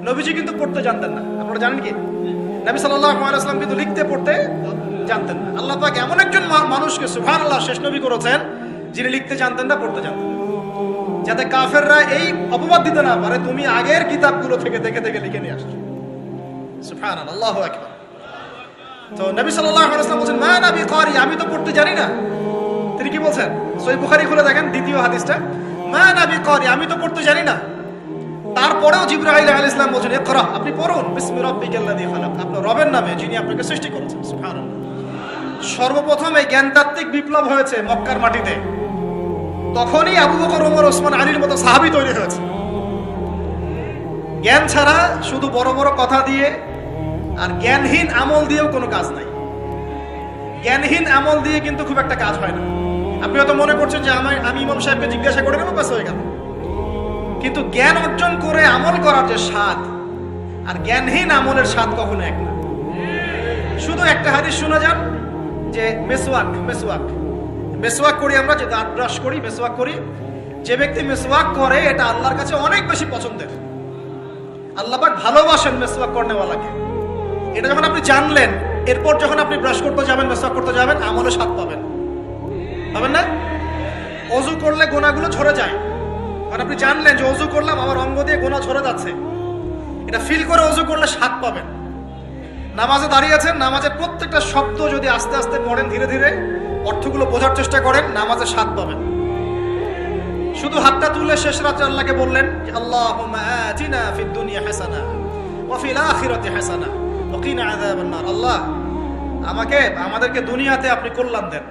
নবীজি কিন্তু পড়তে জানতেন না। আপনারা জানেন কি? নবী সাল্লাল্লাহু আলাইহি ওয়াসাল্লাম কিন্তু লিখতে পড়তে জানতেন না। আল্লাহ পাক এমন একজন মানুষকে সুবহানাল্লাহ শেষ নবী করেছেন যিনি লিখতে জানতেন না, পড়তে জানতেন, যাতে কাফেররা এই অপবাদ দিতে না পারে তুমি আগের কিতাবগুলো থেকে দেখে দেখে লিখে নিয়ে আসছো। সুবহানাল্লাহ, আল্লাহু আকবার। তো নবী সাল্লাল্লাহু আলাইহি ওয়াসাল্লাম বলেন, মা নবী কারি, আমি তো পড়তে জানি না। তিনি কি বলছেন? সহিহ বুখারী খুলে দেখেন দ্বিতীয় হাদিসটা, মা নবী কারি, আমি তো পড়তে জানি না। তারপরেও জিবরাইল আলাইহিস সালাম বলেন, ইকরা, আপনি পড়ুন, বিসমি রাব্বিকাল্লাযী খালাক, আপনার রবের নামে যিনি আপনাকে সৃষ্টি করেছেন। সুবহানাল্লাহ। সর্বপ্রথম এই জ্ঞানতাত্ত্বিক বিপ্লব হয়েছে মক্কার মাটিতে। তখনই আবু বকর, ওমর, ওসমান, আলীর মতো সাহাবী তৈরি হয়েছে। জ্ঞান ছাড়া শুধু বড় বড় কথা দিয়ে আর জ্ঞানহীন আমল দিয়েও কোনো কাজ নাই। জ্ঞানহীন আমল দিয়ে কিন্তু খুব একটা কাজ হয় না। আপনি হয়তো মনে করছেন যে আমি ইমাম সাহেবকে জিজ্ঞাসা করে নেবো, ব্যাস হয়ে গেল। কিন্তু জ্ঞান অর্জন করে আমল করার যে স্বাদ আর জ্ঞানহীন আমলের স্বাদ কখনো এক না। শুধু একটা হাদিস শোনা যান যে মেসওয়াক মেসওয়াক মেসওয়াক করি আমরা, যে দাঁত ব্রাশ করি, মেসওয়াক করি। যে ব্যক্তি মেসওয়াক করে এটা আল্লাহর কাছে অনেক বেশি পছন্দের। আল্লাহ পাক ভালোবাসেন মেসওয়াক করনেওয়ালাকে। এটা যখন আপনি জানলেন, এরপর যখন আপনি ব্রাশ করতে যাবেন, মেসওয়াক করতে যাবেন, আমলে স্বাদ পাবেন, পাবেন না? ওযু করলে গোনাগুলো ঝরে যায়, কারণ আপনি জানলেন যে ওযু করলাম, আমার অঙ্গ দিয়ে গোনা ঝরে যাচ্ছে। এটা ফিল করে ওযু করলে স্বাদ পাবেন। নামাজে দাঁড়িয়ে আছেন, নামাজের প্রত্যেকটা শব্দ যদি আস্তে আস্তে পড়েন, ধীরে ধীরে অর্থগুলো বোঝার চেষ্টা করেন, নামাজে স্বাদ পাবেন। শুধু হাতটা তুলে শেষ রাতে আল্লাহকে বললেন যে আল্লাহুম্মা আতিনা ফিদ দুনিয়া হাসানা ওয়া ফিল আখিরাতি হাসানা ওয়া কিনা আযাবান নার। আল্লাহ, আমাদেরকে দুনিয়াতে আপনি কল্যাণ দেন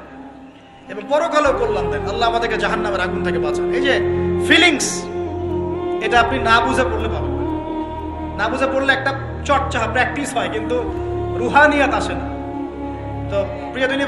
এবং পরকালেও কল্যাণ দেন। আল্লাহ, আমাদেরকে জাহান্নামের আগুন থেকে বাঁচান। এই যে ফিলিংস, এটা আপনি না বুঝে পড়লে পাবেন না। না বুঝে পড়লে একটা চর্চা, প্র্যাকটিস হয়, কিন্তু রুহানিয়াত আসে না। তো প্রিয় দিনী